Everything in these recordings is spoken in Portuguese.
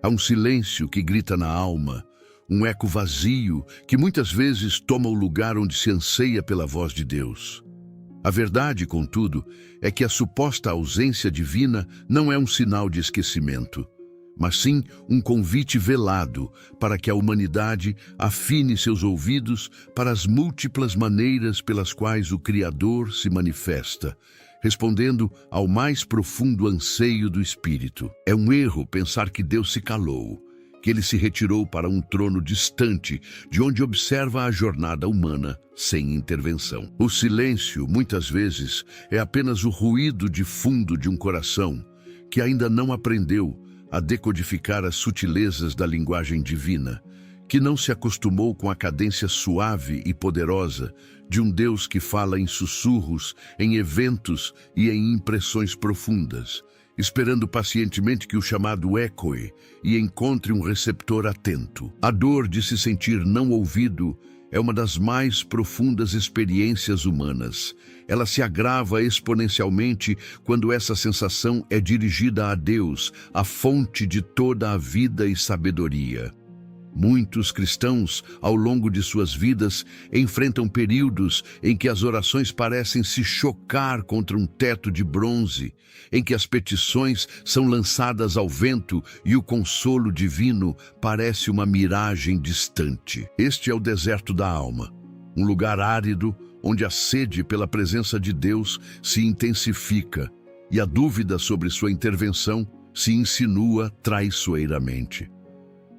Há um silêncio que grita na alma, um eco vazio que muitas vezes toma o lugar onde se anseia pela voz de Deus. A verdade, contudo, é que a suposta ausência divina não é um sinal de esquecimento, mas sim um convite velado para que a humanidade afine seus ouvidos para as múltiplas maneiras pelas quais o Criador se manifesta, respondendo ao mais profundo anseio do Espírito. É um erro pensar que Deus se calou, que ele se retirou para um trono distante, de onde observa a jornada humana sem intervenção. O silêncio, muitas vezes, é apenas o ruído de fundo de um coração que ainda não aprendeu a decodificar as sutilezas da linguagem divina, que não se acostumou com a cadência suave e poderosa de um Deus que fala em sussurros, em eventos e em impressões profundas, esperando pacientemente que o chamado ecoe e encontre um receptor atento. A dor de se sentir não ouvido é uma das mais profundas experiências humanas. Ela se agrava exponencialmente quando essa sensação é dirigida a Deus, a fonte de toda a vida e sabedoria. Muitos cristãos, ao longo de suas vidas, enfrentam períodos em que as orações parecem se chocar contra um teto de bronze, em que as petições são lançadas ao vento e o consolo divino parece uma miragem distante. Este é o deserto da alma, um lugar árido onde a sede pela presença de Deus se intensifica e a dúvida sobre sua intervenção se insinua traiçoeiramente.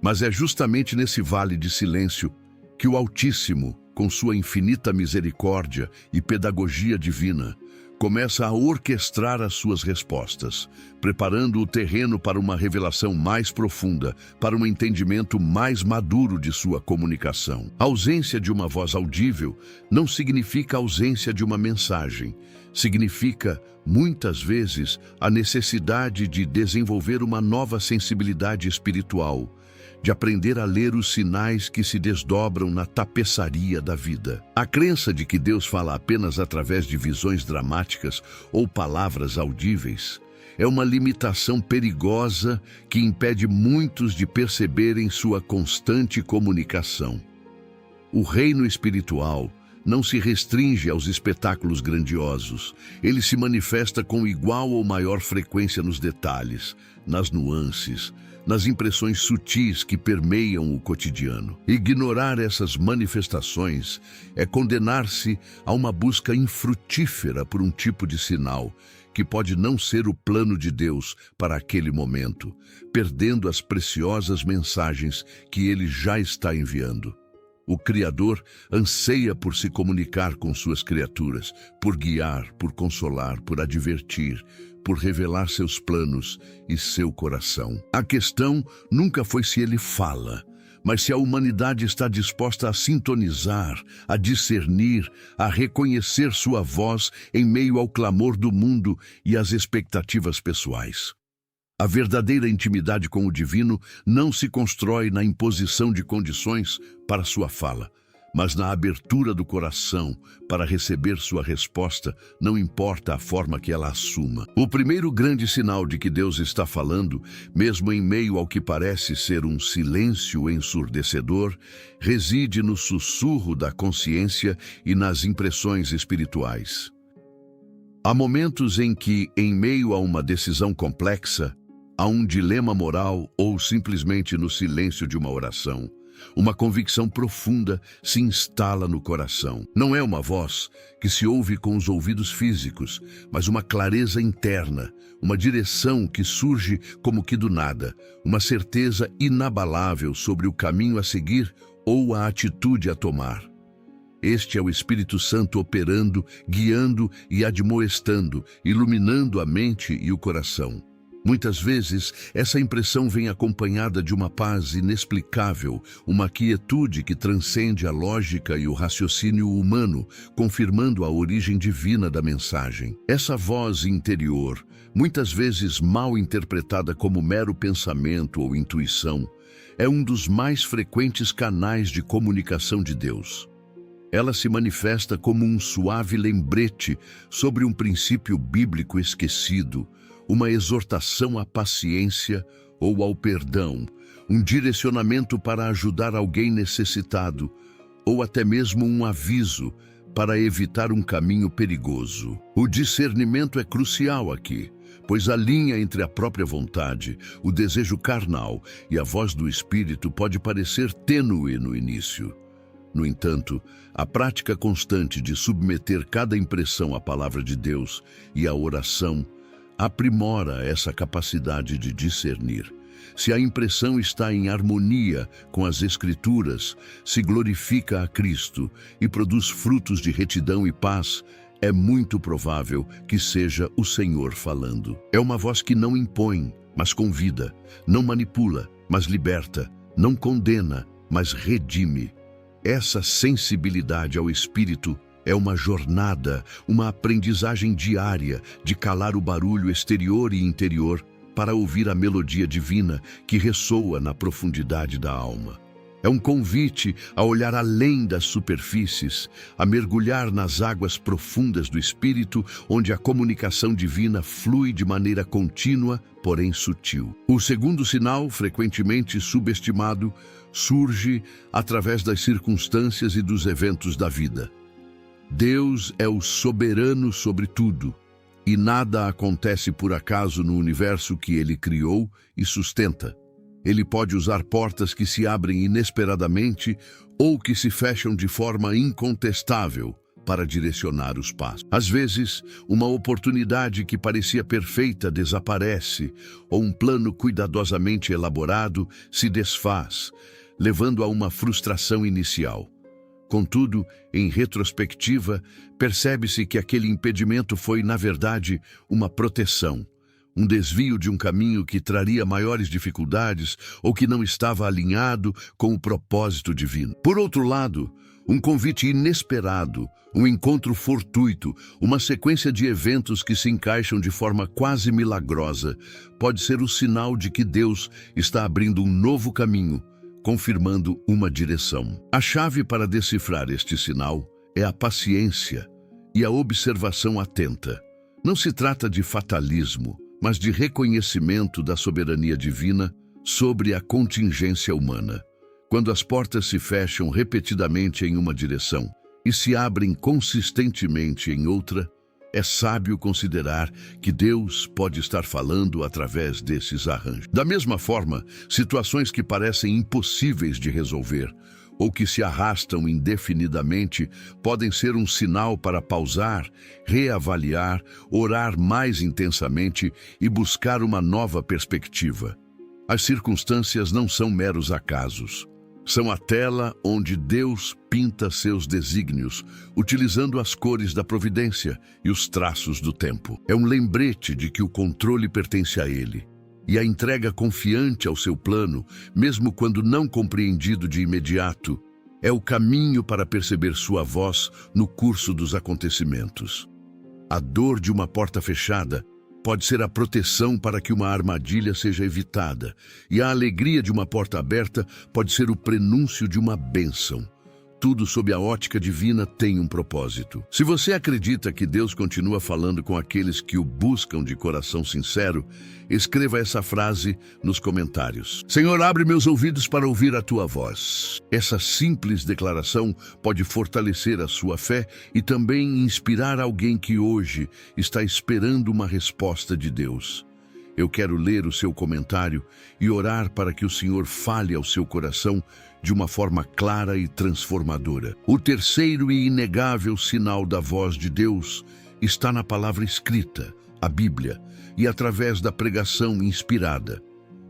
Mas é justamente nesse vale de silêncio que o Altíssimo, com sua infinita misericórdia e pedagogia divina, começa a orquestrar as suas respostas, preparando o terreno para uma revelação mais profunda, para um entendimento mais maduro de sua comunicação. A ausência de uma voz audível não significa a ausência de uma mensagem. Significa, muitas vezes, a necessidade de desenvolver uma nova sensibilidade espiritual, de aprender a ler os sinais que se desdobram na tapeçaria da vida. A crença de que Deus fala apenas através de visões dramáticas ou palavras audíveis é uma limitação perigosa que impede muitos de perceberem sua constante comunicação. O reino espiritual não se restringe aos espetáculos grandiosos. Ele se manifesta com igual ou maior frequência nos detalhes, nas nuances, nas impressões sutis que permeiam o cotidiano. Ignorar essas manifestações é condenar-se a uma busca infrutífera por um tipo de sinal que pode não ser o plano de Deus para aquele momento, perdendo as preciosas mensagens que Ele já está enviando. O Criador anseia por se comunicar com suas criaturas, por guiar, por consolar, por advertir, por revelar seus planos e seu coração. A questão nunca foi se Ele fala, mas se a humanidade está disposta a sintonizar, a discernir, a reconhecer sua voz em meio ao clamor do mundo e às expectativas pessoais. A verdadeira intimidade com o divino não se constrói na imposição de condições para sua fala, mas na abertura do coração para receber sua resposta, não importa a forma que ela assuma. O primeiro grande sinal de que Deus está falando, mesmo em meio ao que parece ser um silêncio ensurdecedor, reside no sussurro da consciência e nas impressões espirituais. Há momentos em que, em meio a uma decisão complexa, há um dilema moral ou simplesmente no silêncio de uma oração, uma convicção profunda se instala no coração. Não é uma voz que se ouve com os ouvidos físicos, mas uma clareza interna, uma direção que surge como que do nada, uma certeza inabalável sobre o caminho a seguir ou a atitude a tomar. Este é o Espírito Santo operando, guiando e admoestando, iluminando a mente e o coração. Muitas vezes, essa impressão vem acompanhada de uma paz inexplicável, uma quietude que transcende a lógica e o raciocínio humano, confirmando a origem divina da mensagem. Essa voz interior, muitas vezes mal interpretada como mero pensamento ou intuição, é um dos mais frequentes canais de comunicação de Deus. Ela se manifesta como um suave lembrete sobre um princípio bíblico esquecido, uma exortação à paciência ou ao perdão, um direcionamento para ajudar alguém necessitado, ou até mesmo um aviso para evitar um caminho perigoso. O discernimento é crucial aqui, pois a linha entre a própria vontade, o desejo carnal e a voz do Espírito pode parecer tênue no início. No entanto, a prática constante de submeter cada impressão à palavra de Deus e à oração aprimora essa capacidade de discernir. Se a impressão está em harmonia com as Escrituras, se glorifica a Cristo e produz frutos de retidão e paz, é muito provável que seja o Senhor falando. É uma voz que não impõe, mas convida, não manipula, mas liberta, não condena, mas redime. Essa sensibilidade ao Espírito é uma jornada, uma aprendizagem diária de calar o barulho exterior e interior para ouvir a melodia divina que ressoa na profundidade da alma. É um convite a olhar além das superfícies, a mergulhar nas águas profundas do Espírito, onde a comunicação divina flui de maneira contínua, porém sutil. O segundo sinal, frequentemente subestimado, surge através das circunstâncias e dos eventos da vida. Deus é o soberano sobre tudo, e nada acontece por acaso no universo que Ele criou e sustenta. Ele pode usar portas que se abrem inesperadamente ou que se fecham de forma incontestável para direcionar os passos. Às vezes, uma oportunidade que parecia perfeita desaparece, ou um plano cuidadosamente elaborado se desfaz, levando a uma frustração inicial. Contudo, em retrospectiva, percebe-se que aquele impedimento foi, na verdade, uma proteção, um desvio de um caminho que traria maiores dificuldades ou que não estava alinhado com o propósito divino. Por outro lado, um convite inesperado, um encontro fortuito, uma sequência de eventos que se encaixam de forma quase milagrosa, pode ser o sinal de que Deus está abrindo um novo caminho, confirmando uma direção. A chave para decifrar este sinal é a paciência e a observação atenta. Não se trata de fatalismo, mas de reconhecimento da soberania divina sobre a contingência humana. Quando as portas se fecham repetidamente em uma direção e se abrem consistentemente em outra, é sábio considerar que Deus pode estar falando através desses arranjos. Da mesma forma, situações que parecem impossíveis de resolver ou que se arrastam indefinidamente podem ser um sinal para pausar, reavaliar, orar mais intensamente e buscar uma nova perspectiva. As circunstâncias não são meros acasos. São a tela onde Deus pinta seus desígnios, utilizando as cores da providência e os traços do tempo. É um lembrete de que o controle pertence a Ele, e a entrega confiante ao seu plano, mesmo quando não compreendido de imediato, é o caminho para perceber sua voz no curso dos acontecimentos. A dor de uma porta fechada pode ser a proteção para que uma armadilha seja evitada, e a alegria de uma porta aberta pode ser o prenúncio de uma bênção. Tudo sob a ótica divina tem um propósito. Se você acredita que Deus continua falando com aqueles que o buscam de coração sincero, escreva essa frase nos comentários. Senhor, abre meus ouvidos para ouvir a tua voz. Essa simples declaração pode fortalecer a sua fé e também inspirar alguém que hoje está esperando uma resposta de Deus. Eu quero ler o seu comentário e orar para que o Senhor fale ao seu coração de uma forma clara e transformadora. O terceiro e inegável sinal da voz de Deus está na palavra escrita, a Bíblia, e através da pregação inspirada.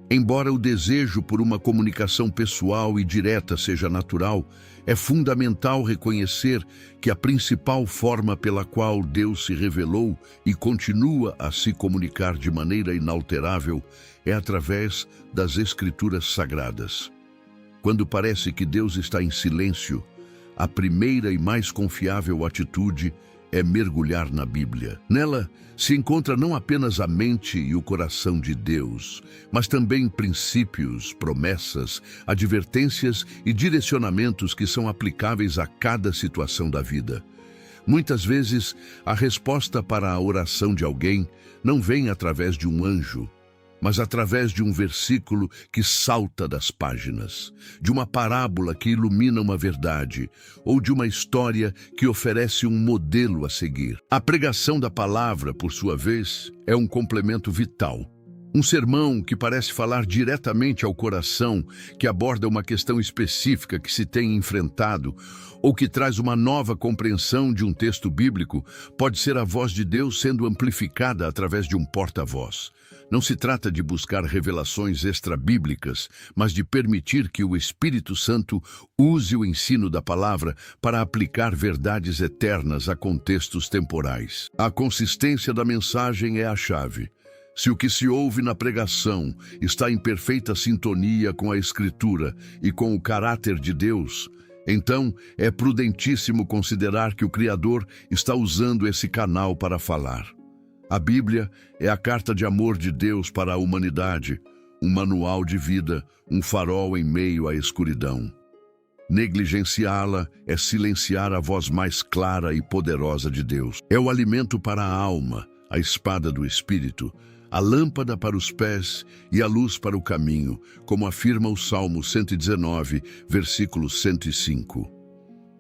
Embora o desejo por uma comunicação pessoal e direta seja natural, é fundamental reconhecer que a principal forma pela qual Deus se revelou e continua a se comunicar de maneira inalterável é através das Escrituras Sagradas. Quando parece que Deus está em silêncio, a primeira e mais confiável atitude é mergulhar na Bíblia. Nela se encontra não apenas a mente e o coração de Deus, mas também princípios, promessas, advertências e direcionamentos que são aplicáveis a cada situação da vida. Muitas vezes, a resposta para a oração de alguém não vem através de um anjo, mas através de um versículo que salta das páginas, de uma parábola que ilumina uma verdade, ou de uma história que oferece um modelo a seguir. A pregação da palavra, por sua vez, é um complemento vital. Um sermão que parece falar diretamente ao coração, que aborda uma questão específica que se tem enfrentado, ou que traz uma nova compreensão de um texto bíblico, pode ser a voz de Deus sendo amplificada através de um porta-voz. Não se trata de buscar revelações extra-bíblicas, mas de permitir que o Espírito Santo use o ensino da palavra para aplicar verdades eternas a contextos temporais. A consistência da mensagem é a chave. Se o que se ouve na pregação está em perfeita sintonia com a Escritura e com o caráter de Deus, então é prudentíssimo considerar que o Criador está usando esse canal para falar. A Bíblia é a carta de amor de Deus para a humanidade, um manual de vida, um farol em meio à escuridão. Negligenciá-la é silenciar a voz mais clara e poderosa de Deus. É o alimento para a alma, a espada do Espírito, a lâmpada para os pés e a luz para o caminho, como afirma o Salmo 119, versículo 105.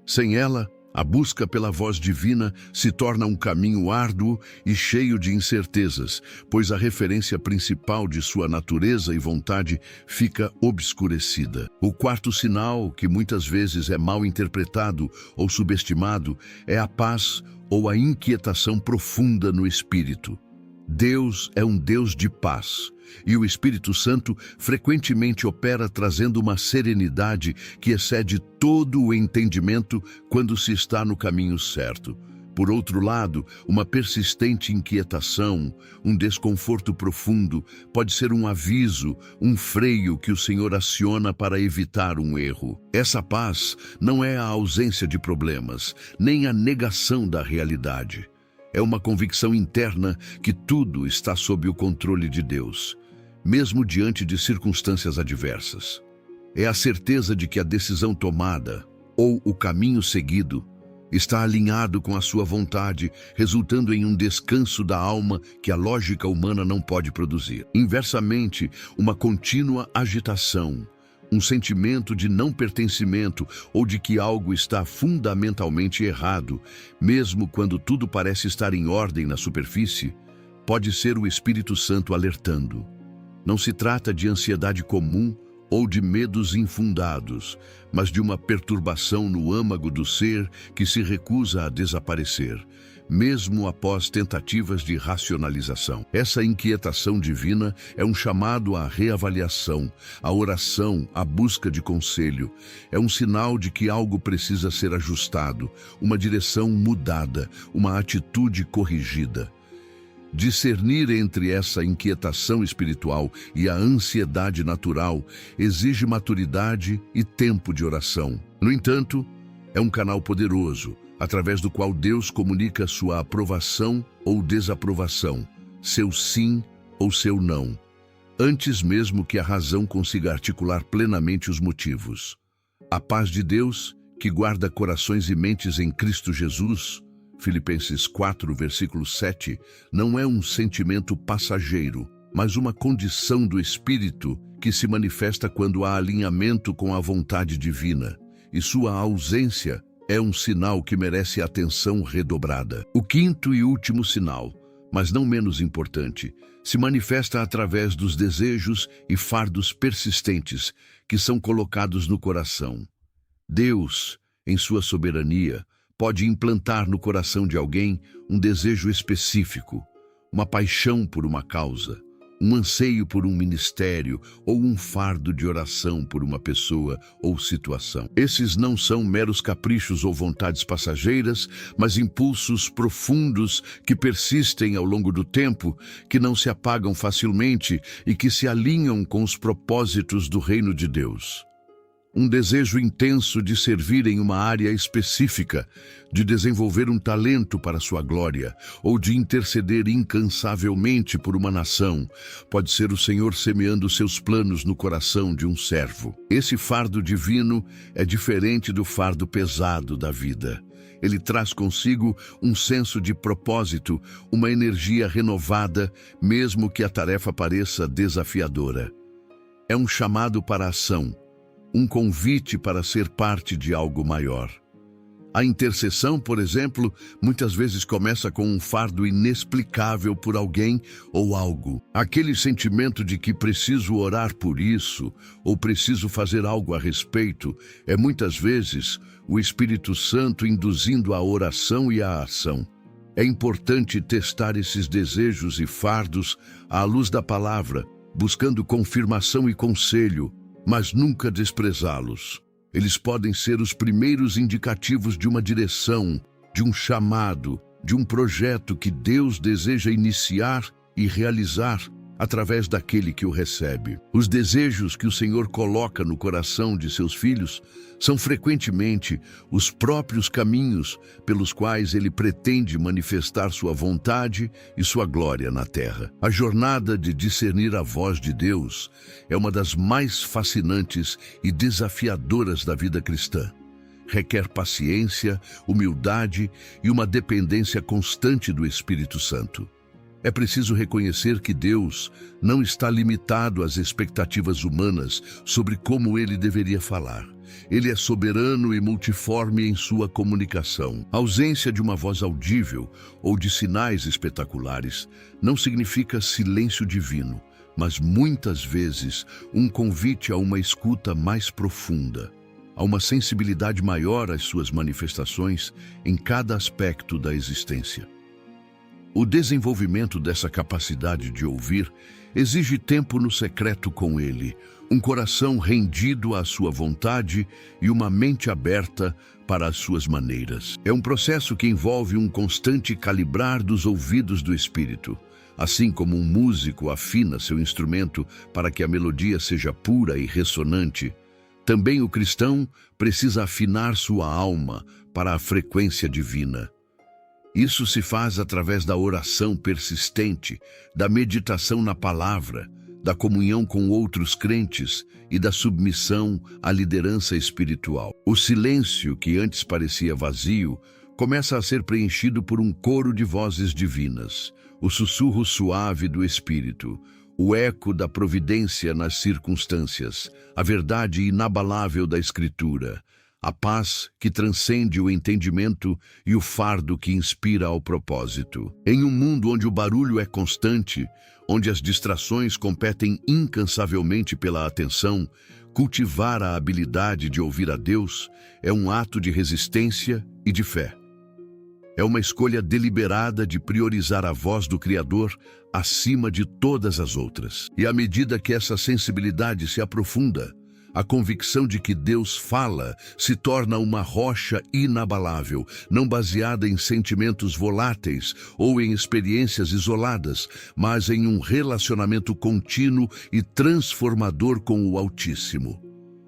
Sem ela, a busca pela voz divina se torna um caminho árduo e cheio de incertezas, pois a referência principal de sua natureza e vontade fica obscurecida. O quarto sinal, que muitas vezes é mal interpretado ou subestimado, é a paz ou a inquietação profunda no espírito. Deus é um Deus de paz, e o Espírito Santo frequentemente opera trazendo uma serenidade que excede todo o entendimento quando se está no caminho certo. Por outro lado, uma persistente inquietação, um desconforto profundo, pode ser um aviso, um freio que o Senhor aciona para evitar um erro. Essa paz não é a ausência de problemas, nem a negação da realidade. É uma convicção interna que tudo está sob o controle de Deus, mesmo diante de circunstâncias adversas. É a certeza de que a decisão tomada, ou o caminho seguido, está alinhado com a sua vontade, resultando em um descanso da alma que a lógica humana não pode produzir. Inversamente, uma contínua agitação, um sentimento de não pertencimento ou de que algo está fundamentalmente errado, mesmo quando tudo parece estar em ordem na superfície, pode ser o Espírito Santo alertando. Não se trata de ansiedade comum ou de medos infundados, mas de uma perturbação no âmago do ser que se recusa a desaparecer, mesmo após tentativas de racionalização. Essa inquietação divina é um chamado à reavaliação, à oração, à busca de conselho. É um sinal de que algo precisa ser ajustado, uma direção mudada, uma atitude corrigida. Discernir entre essa inquietação espiritual e a ansiedade natural exige maturidade e tempo de oração. No entanto, é um canal poderoso, através do qual Deus comunica sua aprovação ou desaprovação, seu sim ou seu não, antes mesmo que a razão consiga articular plenamente os motivos. A paz de Deus, que guarda corações e mentes em Cristo Jesus, Filipenses 4, versículo 7, não é um sentimento passageiro, mas uma condição do Espírito que se manifesta quando há alinhamento com a vontade divina, e sua ausência é um sinal que merece atenção redobrada. O quinto e último sinal, mas não menos importante, se manifesta através dos desejos e fardos persistentes que são colocados no coração. Deus, em sua soberania, pode implantar no coração de alguém um desejo específico, uma paixão por uma causa, um anseio por um ministério ou um fardo de oração por uma pessoa ou situação. Esses não são meros caprichos ou vontades passageiras, mas impulsos profundos que persistem ao longo do tempo, que não se apagam facilmente e que se alinham com os propósitos do reino de Deus. um desejo intenso de servir em uma área específica, de desenvolver um talento para sua glória, ou de interceder incansavelmente por uma nação. Pode ser o Senhor semeando seus planos no coração de um servo. Esse fardo divino é diferente do fardo pesado da vida. Ele traz consigo um senso de propósito, uma energia renovada, mesmo que a tarefa pareça desafiadora. É um chamado para a ação, um convite para ser parte de algo maior. A intercessão, por exemplo, muitas vezes começa com um fardo inexplicável por alguém ou algo. Aquele sentimento de que preciso orar por isso ou preciso fazer algo a respeito é muitas vezes o Espírito Santo induzindo a oração e a ação. É importante testar esses desejos e fardos à luz da palavra, buscando confirmação e conselho, mas nunca desprezá-los. Eles podem ser os primeiros indicativos de uma direção, de um chamado, de um projeto que Deus deseja iniciar e realizar através daquele que o recebe. Os desejos que o Senhor coloca no coração de seus filhos são frequentemente os próprios caminhos pelos quais ele pretende manifestar sua vontade e sua glória na terra. A jornada de discernir a voz de Deus é uma das mais fascinantes e desafiadoras da vida cristã. Requer paciência, humildade e uma dependência constante do Espírito Santo. É preciso reconhecer que Deus não está limitado às expectativas humanas sobre como ele deveria falar. Ele é soberano e multiforme em sua comunicação. A ausência de uma voz audível ou de sinais espetaculares não significa silêncio divino, mas muitas vezes um convite a uma escuta mais profunda, a uma sensibilidade maior às suas manifestações em cada aspecto da existência. O desenvolvimento dessa capacidade de ouvir exige tempo no secreto com Ele, um coração rendido à sua vontade e uma mente aberta para as suas maneiras. É um processo que envolve um constante calibrar dos ouvidos do Espírito. Assim como um músico afina seu instrumento para que a melodia seja pura e ressonante, também o cristão precisa afinar sua alma para a frequência divina. Isso se faz através da oração persistente, da meditação na palavra, da comunhão com outros crentes e da submissão à liderança espiritual. O silêncio, que antes parecia vazio, começa a ser preenchido por um coro de vozes divinas, o sussurro suave do Espírito, o eco da providência nas circunstâncias, a verdade inabalável da Escritura, a paz que transcende o entendimento e o fardo que inspira ao propósito. Em um mundo onde o barulho é constante, onde as distrações competem incansavelmente pela atenção, cultivar a habilidade de ouvir a Deus é um ato de resistência e de fé. É uma escolha deliberada de priorizar a voz do Criador acima de todas as outras. E à medida que essa sensibilidade se aprofunda, a convicção de que Deus fala se torna uma rocha inabalável, não baseada em sentimentos voláteis ou em experiências isoladas, mas em um relacionamento contínuo e transformador com o Altíssimo.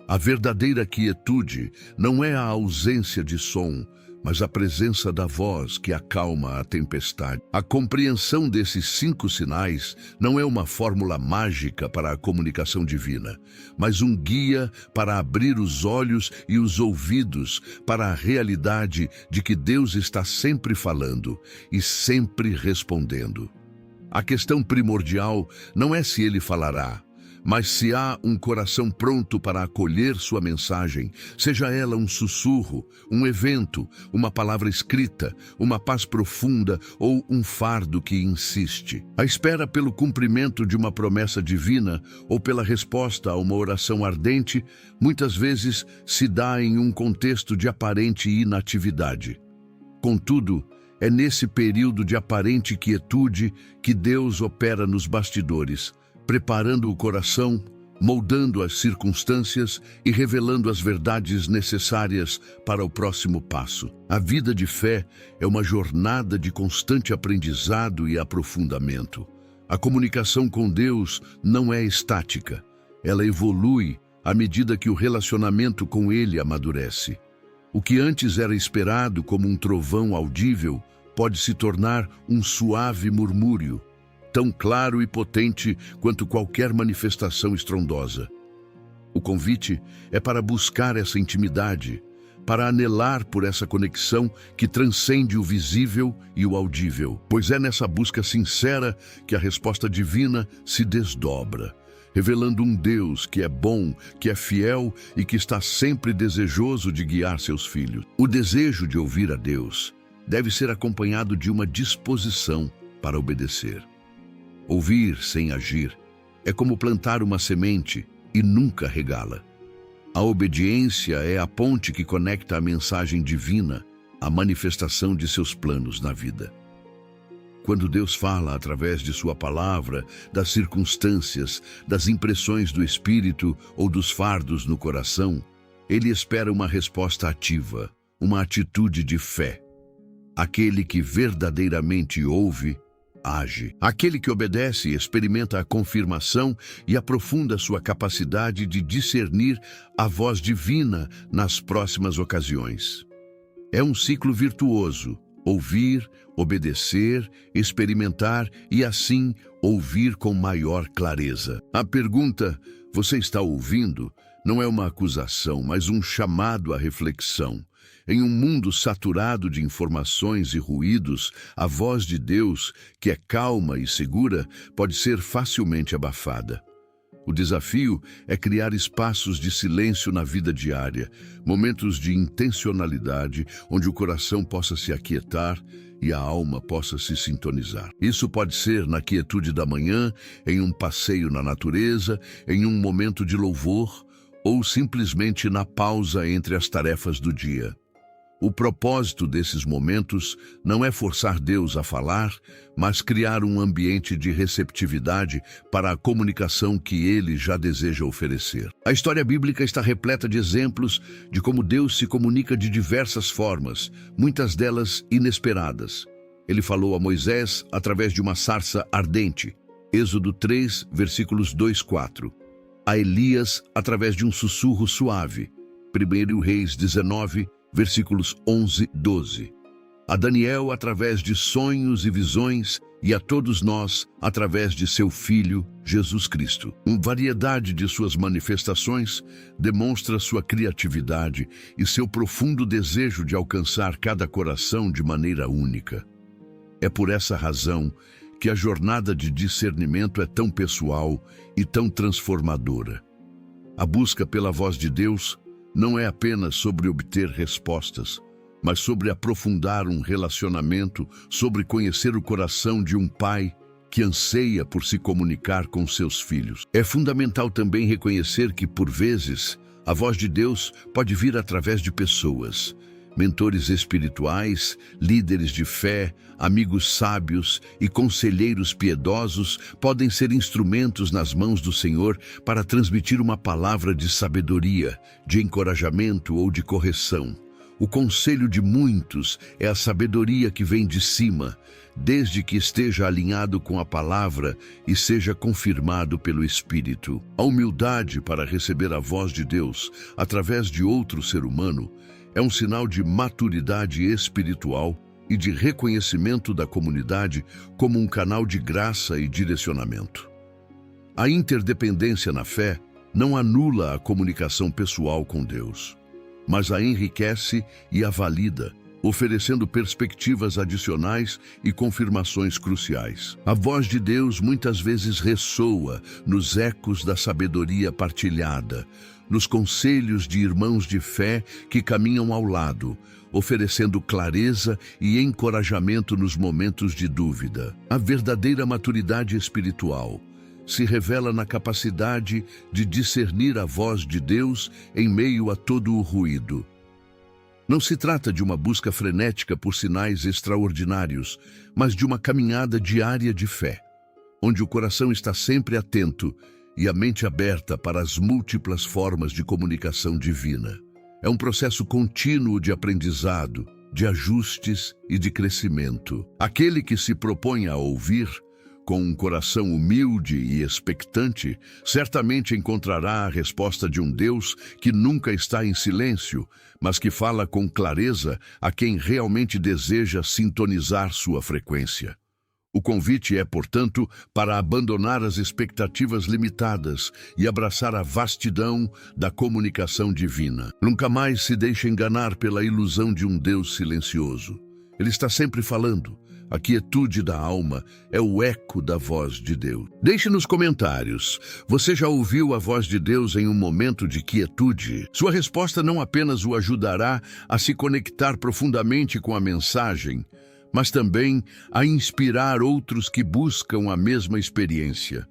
A verdadeira quietude não é a ausência de som, mas a presença da voz que acalma a tempestade. A compreensão desses 5 sinais não é uma fórmula mágica para a comunicação divina, mas um guia para abrir os olhos e os ouvidos para a realidade de que Deus está sempre falando e sempre respondendo. A questão primordial não é se ele falará, mas se há um coração pronto para acolher sua mensagem, seja ela um sussurro, um evento, uma palavra escrita, uma paz profunda ou um fardo que insiste. A espera pelo cumprimento de uma promessa divina ou pela resposta a uma oração ardente, muitas vezes se dá em um contexto de aparente inatividade. Contudo, é nesse período de aparente quietude que Deus opera nos bastidores, preparando o coração, moldando as circunstâncias e revelando as verdades necessárias para o próximo passo. A vida de fé é uma jornada de constante aprendizado e aprofundamento. A comunicação com Deus não é estática. Ela evolui à medida que o relacionamento com Ele amadurece. O que antes era esperado como um trovão audível pode se tornar um suave murmúrio, tão claro e potente quanto qualquer manifestação estrondosa. O convite é para buscar essa intimidade, para anelar por essa conexão que transcende o visível e o audível, pois é nessa busca sincera que a resposta divina se desdobra, revelando um Deus que é bom, que é fiel e que está sempre desejoso de guiar seus filhos. O desejo de ouvir a Deus deve ser acompanhado de uma disposição para obedecer. Ouvir sem agir é como plantar uma semente e nunca regá-la. A obediência é a ponte que conecta a mensagem divina à manifestação de seus planos na vida. Quando Deus fala através de sua palavra, das circunstâncias, das impressões do Espírito ou dos fardos no coração, Ele espera uma resposta ativa, uma atitude de fé. Aquele que verdadeiramente ouve, age. Aquele que obedece experimenta a confirmação e aprofunda sua capacidade de discernir a voz divina nas próximas ocasiões. É um ciclo virtuoso: ouvir, obedecer, experimentar e, assim, ouvir com maior clareza. A pergunta, "Você está ouvindo?", não é uma acusação, mas um chamado à reflexão. Em um mundo saturado de informações e ruídos, a voz de Deus, que é calma e segura, pode ser facilmente abafada. O desafio é criar espaços de silêncio na vida diária, momentos de intencionalidade, onde o coração possa se aquietar e a alma possa se sintonizar. Isso pode ser na quietude da manhã, em um passeio na natureza, em um momento de louvor, ou simplesmente na pausa entre as tarefas do dia. O propósito desses momentos não é forçar Deus a falar, mas criar um ambiente de receptividade para a comunicação que Ele já deseja oferecer. A história bíblica está repleta de exemplos de como Deus se comunica de diversas formas, muitas delas inesperadas. Ele falou a Moisés através de uma sarça ardente, Êxodo 3, versículos 2-4. A Elias através de um sussurro suave, 1 Reis 19, versículos 11-12. A Daniel através de sonhos e visões e a todos nós através de seu Filho, Jesus Cristo. Uma variedade de suas manifestações demonstra sua criatividade e seu profundo desejo de alcançar cada coração de maneira única. É por essa razão que a jornada de discernimento é tão pessoal e tão transformadora. A busca pela voz de Deus não é apenas sobre obter respostas, mas sobre aprofundar um relacionamento, sobre conhecer o coração de um pai que anseia por se comunicar com seus filhos. É fundamental também reconhecer que, por vezes, a voz de Deus pode vir através de pessoas, mentores espirituais, líderes de fé, amigos sábios e conselheiros piedosos podem ser instrumentos nas mãos do Senhor para transmitir uma palavra de sabedoria, de encorajamento ou de correção. O conselho de muitos é a sabedoria que vem de cima, desde que esteja alinhado com a palavra e seja confirmado pelo Espírito. A humildade para receber a voz de Deus através de outro ser humano é um sinal de maturidade espiritual e de reconhecimento da comunidade como um canal de graça e direcionamento. A interdependência na fé não anula a comunicação pessoal com Deus, mas a enriquece e a valida, oferecendo perspectivas adicionais e confirmações cruciais. A voz de Deus muitas vezes ressoa nos ecos da sabedoria partilhada, nos conselhos de irmãos de fé que caminham ao lado, oferecendo clareza e encorajamento nos momentos de dúvida. A verdadeira maturidade espiritual se revela na capacidade de discernir a voz de Deus em meio a todo o ruído. Não se trata de uma busca frenética por sinais extraordinários, mas de uma caminhada diária de fé, onde o coração está sempre atento e a mente aberta para as múltiplas formas de comunicação divina. É um processo contínuo de aprendizado, de ajustes e de crescimento. Aquele que se propõe a ouvir com um coração humilde e expectante, certamente encontrará a resposta de um Deus que nunca está em silêncio, mas que fala com clareza a quem realmente deseja sintonizar sua frequência. O convite é, portanto, para abandonar as expectativas limitadas e abraçar a vastidão da comunicação divina. Nunca mais se deixe enganar pela ilusão de um Deus silencioso. Ele está sempre falando. A quietude da alma é o eco da voz de Deus. Deixe nos comentários. Você já ouviu a voz de Deus em um momento de quietude? Sua resposta não apenas o ajudará a se conectar profundamente com a mensagem, mas também a inspirar outros que buscam a mesma experiência.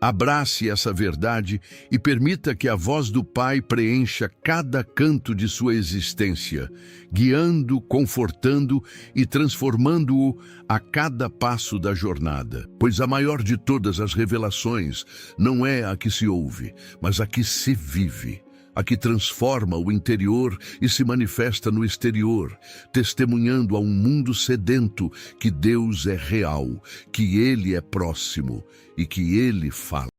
Abrace essa verdade e permita que a voz do Pai preencha cada canto de sua existência, guiando, confortando e transformando-o a cada passo da jornada. Pois a maior de todas as revelações não é a que se ouve, mas a que se vive. A que transforma o interior e se manifesta no exterior, testemunhando a um mundo sedento que Deus é real, que Ele é próximo e que Ele fala.